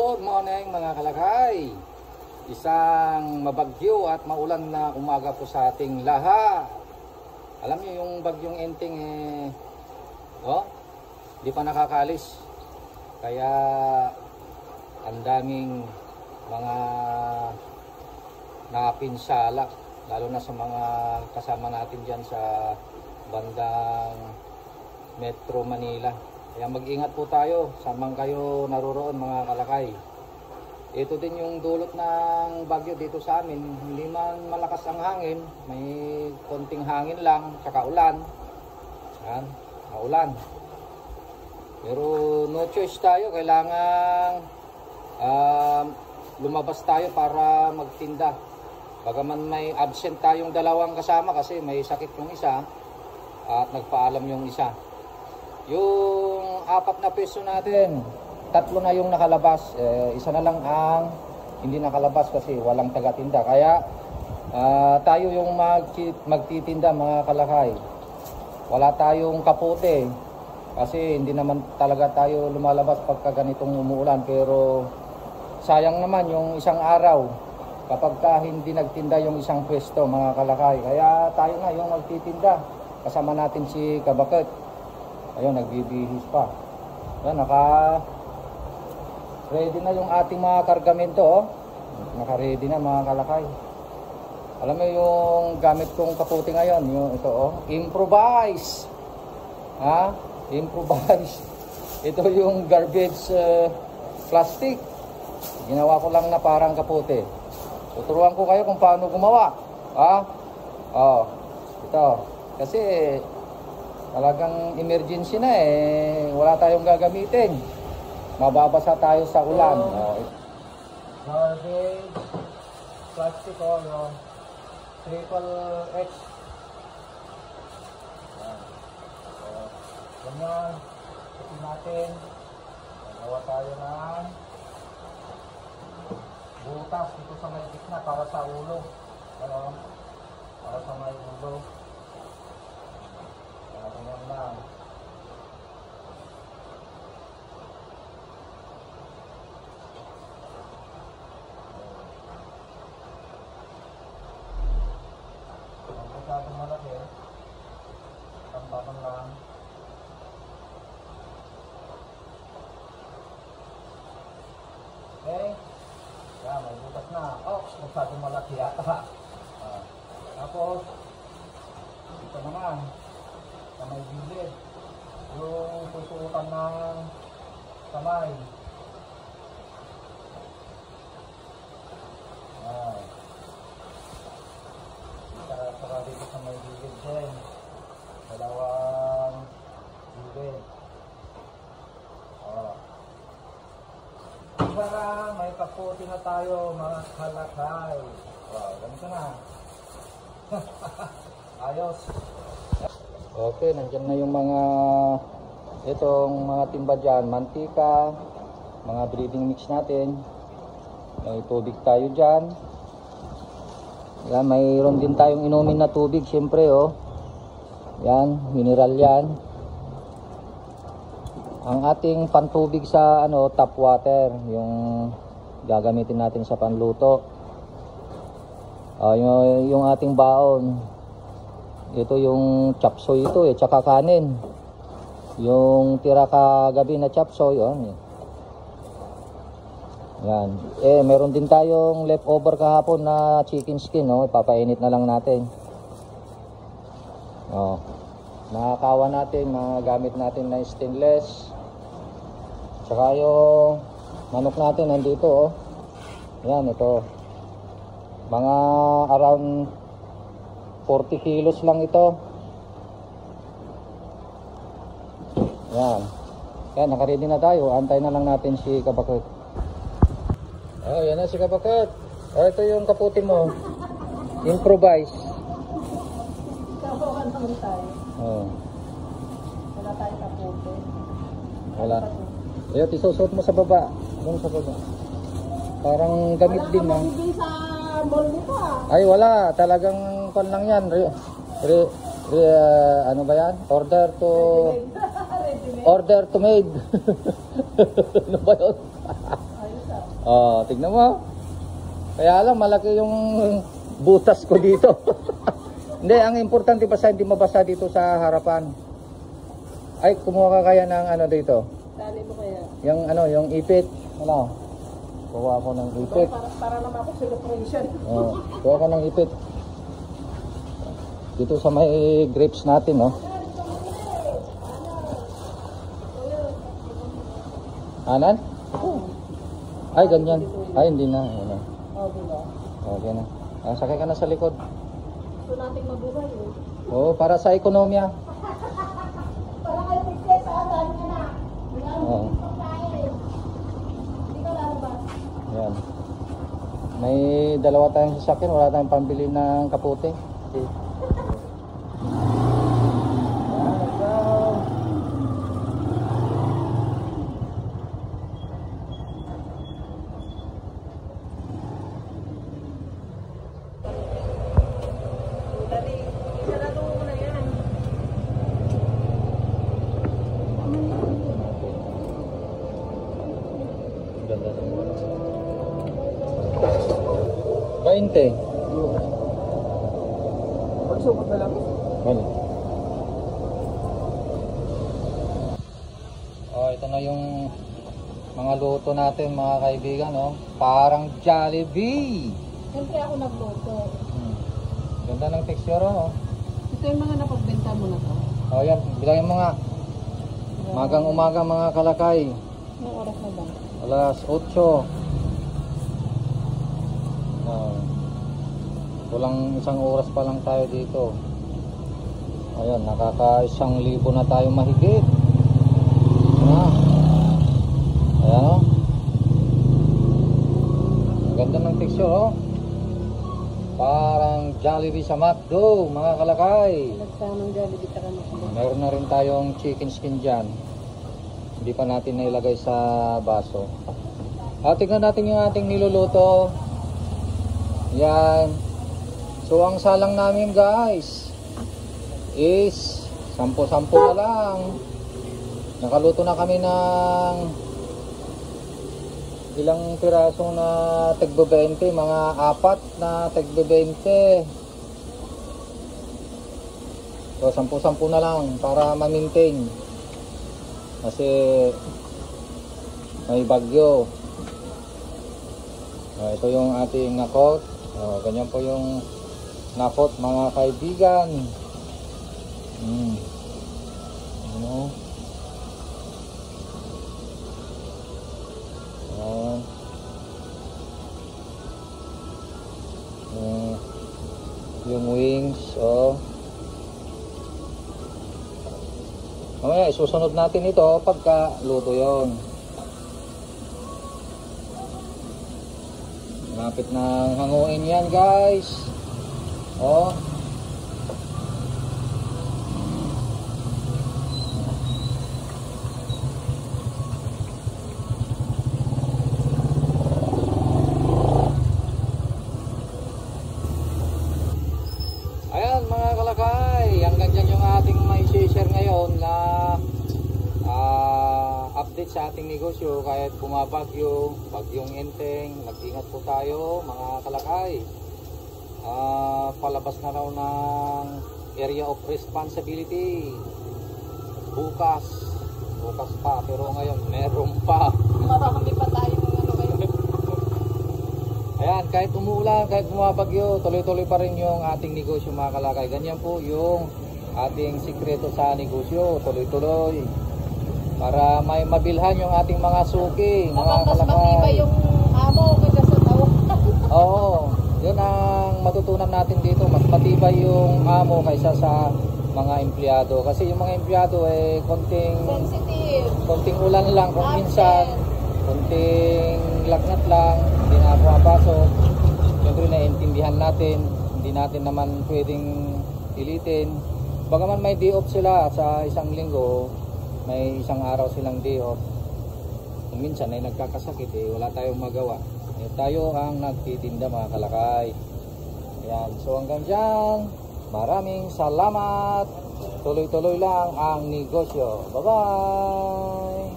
Good morning mga kalakay. Isang mabagyo at maulan na umaga po sa ating lahat. Alam niyo yung bagyong Enting di pa nakakalis. Kaya ang daming mga napinsala, lalo na sa mga kasama natin dyan sa bandang Metro Manila. Kaya mag-ingat po tayo, samang kayo naroroon mga kalakay. Ito din yung dulot ng bagyo dito sa amin. Hindi man malakas ang hangin, may konting hangin lang, tsaka ulan. Yan, maulan. Pero no choice tayo, kailangan lumabas tayo para magtinda. Bagaman may absent tayong dalawang kasama kasi may sakit yung isa at nagpaalam yung isa. Yung 4 na peso natin, 3 na yung nakalabas, isa na lang ang hindi nakalabas kasi walang tagatinda. Kaya tayo yung magtitinda mga kalakay. Wala tayong kapote kasi hindi naman talaga tayo lumalabas pagka ganitong umuulan. Pero sayang naman yung isang araw kapag hindi nagtinda yung isang pwesto mga kalakay. Kaya tayo na yung magtitinda. Kasama natin si Kabakit. Ayun, nagbibihis pa. Yan, naka-ready na yung ating mga kargamento. Naka-ready na mga kalakay. Alam mo yung gamit kong kaputi ngayon, yung ito improvise. Improvise. Ito yung garbage plastic. Ginawa ko lang na parang kaputi. Tuturuan ko kayo kung paano gumawa. Ito. Kasi talagang emergency na wala tayong gagamitin. Mababasa tayo sa ulan. Garbage plastic yun. Triple X. Ganyan. Kasi natin gawa tayo ng butas dito sa may gitna para sa ulo. Para sa may ulo. Ganyan lang. Ang masyadong malaki, tambakan lang. Okay? Yan, may butas na. Masyadong malaki yata. Tapos, ito naman. Sa may gilid, yung susuotan ng kamay. Saka dito sa may gilid din, dalawang gilid. Para may kaputi na tayo mga kalakay. Ganito na. Ayos. Okay, nandiyan na yung mga timba dyan, mantika, mga breeding mix natin. May tubig tayo dyan. Yan, mayroon din tayong inumin na tubig syempre yan, mineral yan. Ang ating pantubig sa tap water, yung gagamitin natin sa panluto. Yung ating baon. Ito yung chapsoy ito tsaka kanin. Yung tira kagabi na chapsoy, yan. Meron din tayong leftover kahapon na chicken skin, ipapainit na lang natin. Nakakawa natin, mga gamit natin na stainless. Tsaka yung manok natin nandito, yan, ito. Mga around 40 kilos lang ito. Yan. Yan, nakaready na tayo. Antay na lang natin si Kabakit. Yan na si Kabakit. Ito yung kaputi mo. Improvise. Kabukan naman tayo. Wala tayong kaputi. Wala. Ayan, isusot mo sa baba. Doon sa baba. Parang gamit din na. Mall nito Ay wala, talagang pan lang yan. Ano ba yan? Order to made. Ano ba yun? Oh, tignan mo. Kaya lang malaki yung butas ko dito. Hindi, ang importante basta hindi mabasa dito sa harapan. Ay, kumuha ka kaya ng ano dito? Tali mo kaya. Yung ano, yung ipit. Ano? Kuha ko ng ipit. Para naman ako celebration. Oh, kuha ko ng ipit. Dito sa may grapes natin, no? Anan? Ay, ganyan. Ay, hindi na. Ano. Oh, diba? Okay na. Ah, sakay ka na sa likod. Gusto nating mabuhay eh. Oo, para sa ekonomiya. Para kayo prinsesa, dahil ka na. Oo. Hindi ka lalabas. Yan. May dalawa tayong sasakyan, wala tayong pambili ng kapote. Okay. Yan, let's go. Dali. Sarado mo na yan. Ganda ng 20. Magsubot na lang. Ano? Oh, ito na yung mga luto natin mga kaibigan, no? Parang Jollibee. Siyempre ako nagluto. Ganda ng texture, oh. Ito yung mga napagbenta mo na to. Oh, yan. Bilangin mo nga. Magang umaga mga kalakay. Anong oras na ba? Alas 8. Kulang isang oras pa lang tayo dito. Ayun, nakaka 1,000 na tayo mahigit. Ayan, oh. Ang ganda ng texture, oh. Parang Jollibee sa McDo, mga kalakay. Nagsamang Jollibee ka na sila. Meron na rin tayong chicken skin dyan. Hindi pa natin nailagay sa baso. Tingnan natin yung ating niluluto. Yan. So ang salang namin guys is 10-10 na lang. Nakaluto na kami ng ilang piraso na tagbe-20, mga 4 na tagbe-20. So 10-10 na lang para ma-maintain. Kasi may bagyo. Ito yung ating nakot. Ganyan po yung nakot mga kaibigan. Ano? Yung wings, oh. Mamaya isusunod natin ito pagka luto yon. Malapit na hanguin yan guys. Oh. Ayan mga kalakay, hanggang dyan yung ating may share ngayon na update sa ating negosyo. Kahit bumabagyo, bagyong Enteng, mag-ingat po tayo mga kalakay. Palabas na raw ng area of responsibility bukas pa, pero ngayon meron pa. Marami pa tayong ano kayo. Ayan, kahit umuulan, kahit bumabagyo, tuloy-tuloy pa rin yung ating negosyo mga kalakay. Ganyan po yung ating sikreto sa negosyo, tuloy-tuloy. Para may mabilhan yung ating mga suki, mga Mas kalakay. matibay yung amo kaysa sa tao. Oo, yun ang matutunan natin dito. Mas matibay yung amo kaysa sa mga empleyado. Kasi yung mga empleyado Sensitive. konting ulan lang kung minsan, Absent. konting lagnat lang, hindi na pumapasok. Siyempre naiintindihan natin, hindi natin naman pwedeng pilitin. Bagaman may day off sila sa isang linggo, may isang araw silang day off. Kung minsan ay nagkakasakit, wala tayong magawa. Tayo ang nagtitinda mga kalakay. Ayan, so hanggang dyan, maraming salamat. Tuloy-tuloy lang ang negosyo. Bye-bye!